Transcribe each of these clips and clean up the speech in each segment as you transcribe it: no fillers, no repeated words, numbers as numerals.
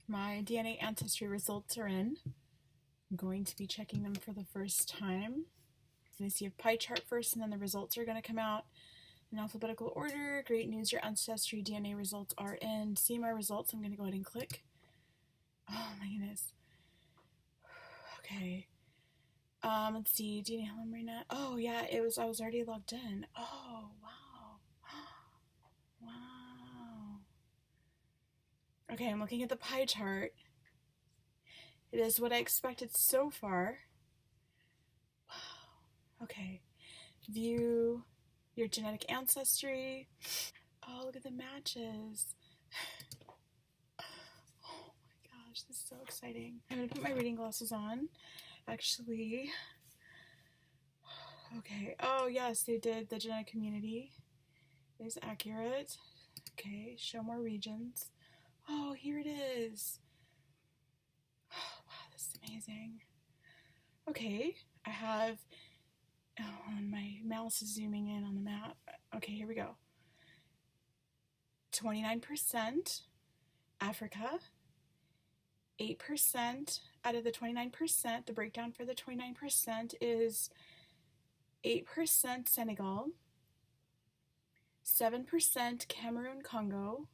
My DNA ancestry results are in. I'm going to be checking them for the first time. I'm going to see a pie chart first, and then the results are going to come out in alphabetical order. Great news, your ancestry DNA results are in. See my results. I'm going to go ahead and click. Oh my goodness. Okay. Let's see, DNA Marina. Oh yeah, I was already logged in. Oh wow. Wow. Okay, I'm looking at the pie chart. It is what I expected so far. Wow. Okay. View your genetic ancestry. Oh, look at the matches. Oh my gosh, this is so exciting. I'm gonna put my reading glasses on. Actually, okay. Oh yes, they did. The genetic community is accurate. Okay, show more regions. Oh, here it is. Oh, wow, this is amazing. Okay, I have, and my mouse is zooming in on the map. Okay, here we go. 29% Africa, 8% out of the 29%, the breakdown for the 29% is 8% Senegal, 7% Cameroon, Congo,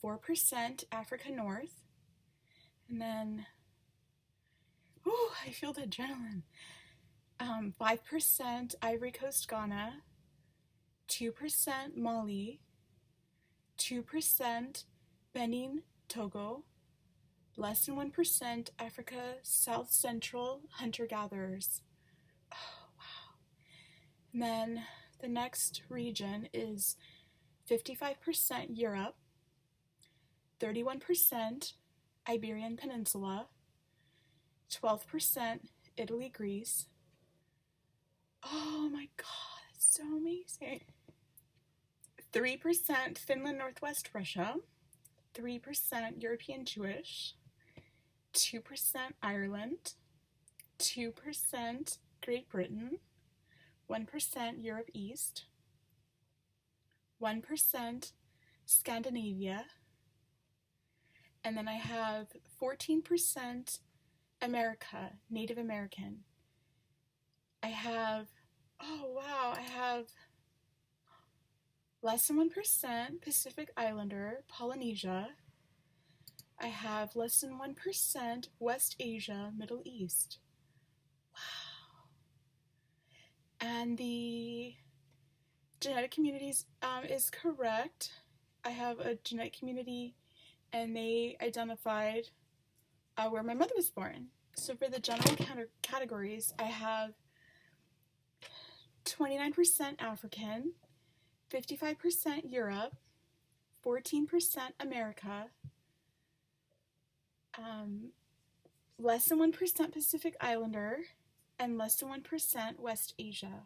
4% Africa North, and then, ooh, I feel the adrenaline. 5% Ivory Coast, Ghana, 2% Mali, 2% Benin, Togo, less than 1% Africa South Central hunter-gatherers. Oh, wow. And then the next region is 55% Europe, 31% Iberian Peninsula, 12% Italy, Greece. Oh my god, that's so amazing. 3% Finland, Northwest Russia, 3% European Jewish, 2% Ireland, 2% Great Britain, 1% Europe East, 1% Scandinavia, and then I have 14% America, Native American. I have, oh wow, I have less than 1% Pacific Islander, Polynesia. I have less than 1% West Asia, Middle East. Wow. And the genetic communities is correct. I have a genetic community and they identified where my mother was born. So for the general categories, I have 29% African, 55% Europe, 14% America, less than 1% Pacific Islander, and less than 1% West Asia.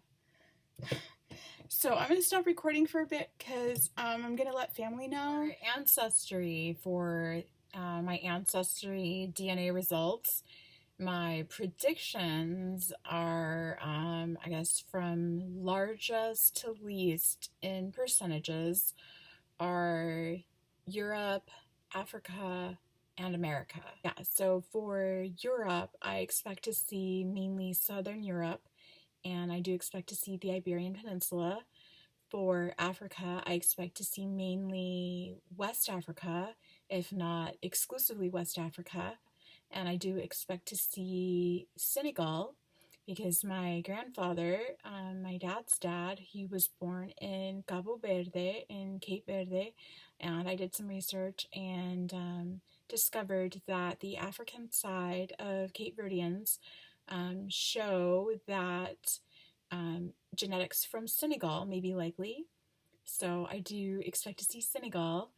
So I'm going to stop recording for a bit because I'm going to let family know. Ancestry for my ancestry DNA results. My predictions are, I guess, from largest to least in percentages are Europe, Africa, and America. Yeah, so for Europe, I expect to see mainly Southern Europe, and I do expect to see the Iberian Peninsula. For Africa, I expect to see mainly West Africa, if not exclusively West Africa. And I do expect to see Senegal because my grandfather, my dad's dad, he was born in Cabo Verde, in Cape Verde, and I did some research and discovered that the African side of Cape Verdeans show that genetics from Senegal may be likely. So I do expect to see Senegal.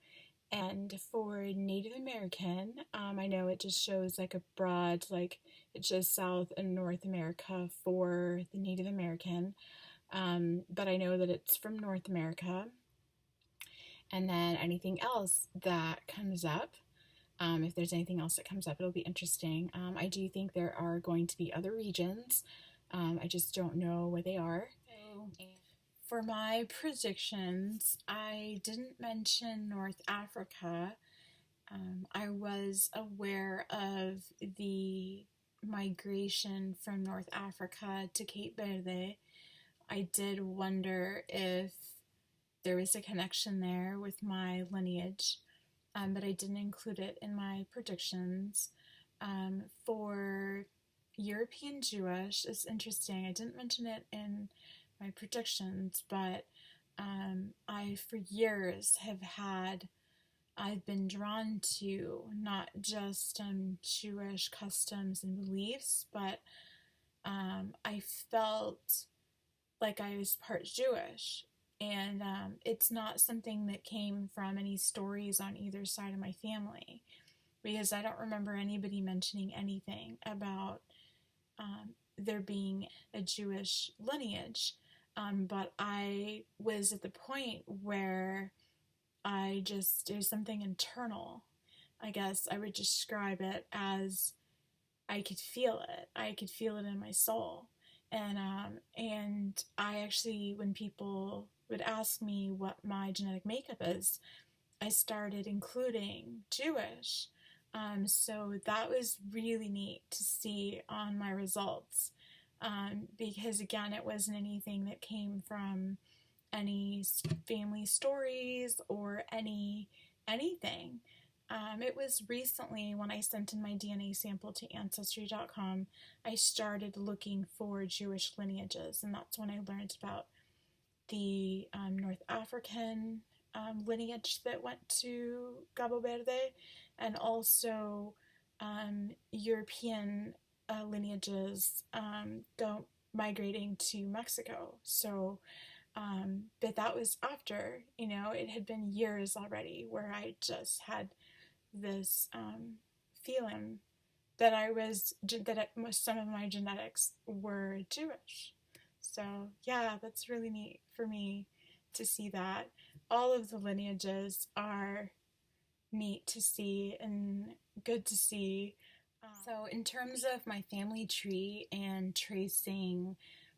And for Native American, I know it just shows like a broad, like it's just South and North America for the Native American. But I know that it's from North America. And then anything else that comes up, if there's anything else that comes up, it'll be interesting. I do think there are going to be other regions. I just don't know where they are. For my predictions, I didn't mention North Africa I was aware of the migration from North Africa to Cape Verde. I did wonder if there was a connection there with my lineage, but I didn't include it in my predictions. For European Jewish, it's interesting. I didn't mention it in my predictions, but I, for years, I've been drawn to not just Jewish customs and beliefs, but I felt like I was part Jewish. And it's not something that came from any stories on either side of my family, because I don't remember anybody mentioning anything about there being a Jewish lineage. But I was at the point where it was something internal. I guess I would describe it as I could feel it. I could feel it in my soul. And I actually, when people would ask me what my genetic makeup is, I started including Jewish. So that was really neat to see on my results, because again, it wasn't anything that came from any family stories or anything. It was recently when I sent in my DNA sample to Ancestry.com, I started looking for Jewish lineages, and that's when I learned about the North African lineage that went to Cabo Verde, and also European lineages go migrating to Mexico. So, but that was after, it had been years already where I just had this feeling that some of my genetics were Jewish. So yeah, that's really neat for me to see that. All of the lineages are neat to see and good to see. So in terms of my family tree and tracing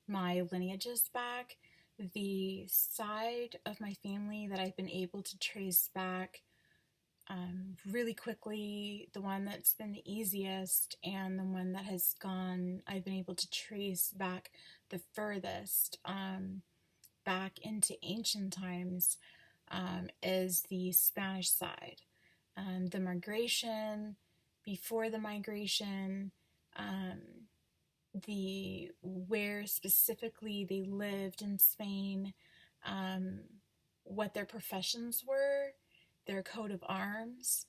my lineages back, the side of my family that I've been able to trace back really quickly, the one that's been the easiest and the one that I've been able to trace back the furthest back into ancient times, is the Spanish side. The migration, before the migration, where specifically they lived in Spain, what their professions were, their coat of arms.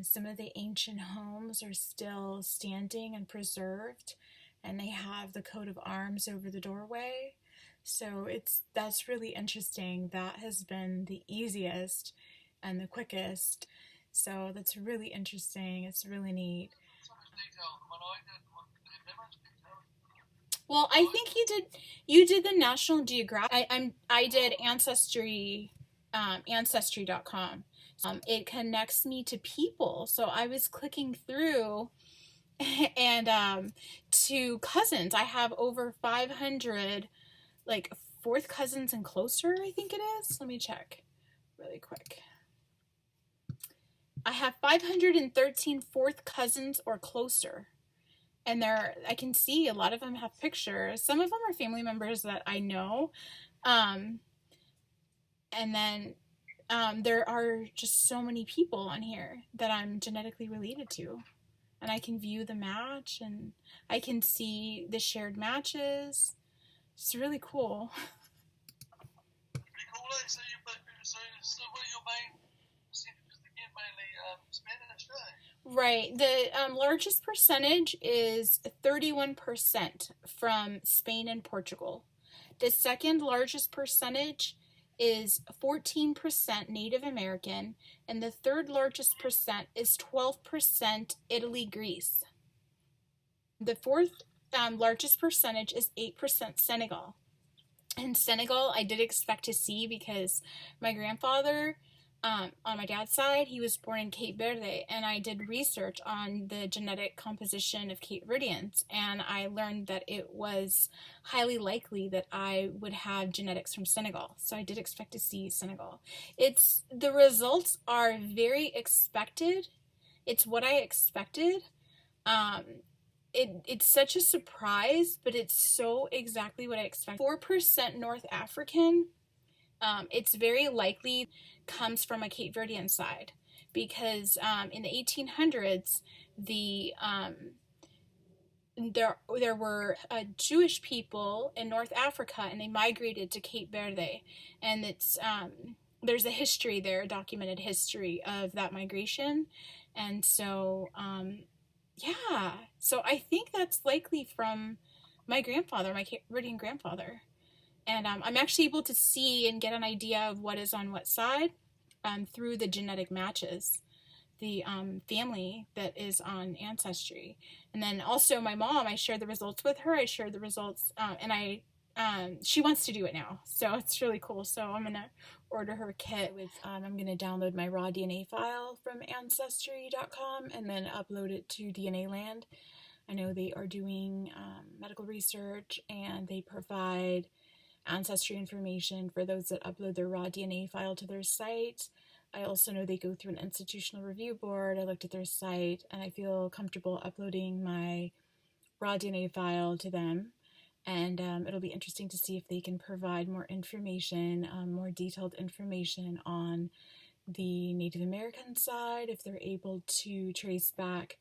Some of the ancient homes are still standing and preserved, and they have the coat of arms over the doorway. So that's really interesting. That has been the easiest and the quickest. So that's really interesting. It's really neat. Well, I think you did the National Geographic. I did Ancestry.com. It connects me to people. So I was clicking through and to cousins. I have over 500 like fourth cousins and closer, I think it is. Let me check really quick. I have 513 fourth cousins or closer. And I can see a lot of them have pictures. Some of them are family members that I know. And then there are just so many people on here that I'm genetically related to. And I can view the match, and I can see the shared matches. It's really cool. Pretty cool. So what are your main percentages again? Mainly Spanish, right? The largest percentage is 31% from Spain and Portugal. The second largest percentage is 14% Native American, and the third largest percent is 12% Italy, Greece. The fourth largest percentage is 8% Senegal. And Senegal, I did expect to see because my grandfather On my dad's side, he was born in Cape Verde, and I did research on the genetic composition of Cape Verdeans, and I learned that it was highly likely that I would have genetics from Senegal. So I did expect to see Senegal. The results are very expected. It's what I expected. Um, it's such a surprise, but it's so exactly what I expected. 4% North African. It's very likely comes from a Cape Verdean side because in the 1800s, there were Jewish people in North Africa, and they migrated to Cape Verde, and there's a history there, a documented history of that migration, and so yeah, so I think that's likely from my grandfather, my Cape Verdean grandfather. And I'm actually able to see and get an idea of what is on what side through the genetic matches, the family that is on Ancestry. And then also my mom, I shared the results with her. I shared the results, she wants to do it now. So it's really cool. So I'm going to order her a kit. I'm going to download my raw DNA file from Ancestry.com and then upload it to DNA Land. I know they are doing medical research, and they provide ancestry information for those that upload their raw DNA file to their site. I also know they go through an institutional review board. I looked at their site, and I feel comfortable uploading my raw DNA file to them. And it'll be interesting to see if they can provide more information, more detailed information on the Native American side, if they're able to trace back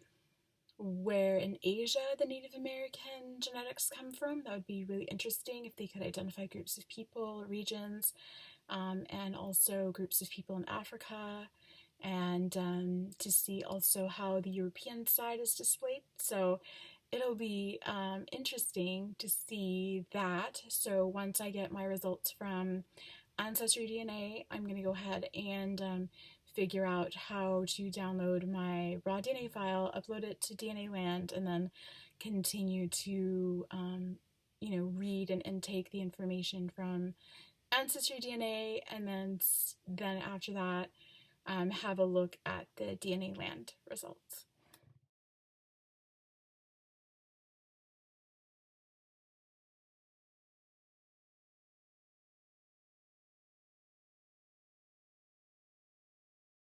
where in Asia the Native American genetics come from. That would be really interesting if they could identify groups of people, regions, and also groups of people in Africa, and to see also how the European side is displayed. So it'll be interesting to see that. So once I get my results from Ancestry DNA, I'm going to go ahead and figure out how to download my raw DNA file, upload it to DNA Land, and then continue to, read and intake the information from Ancestry DNA, and then after that, have a look at the DNA Land results.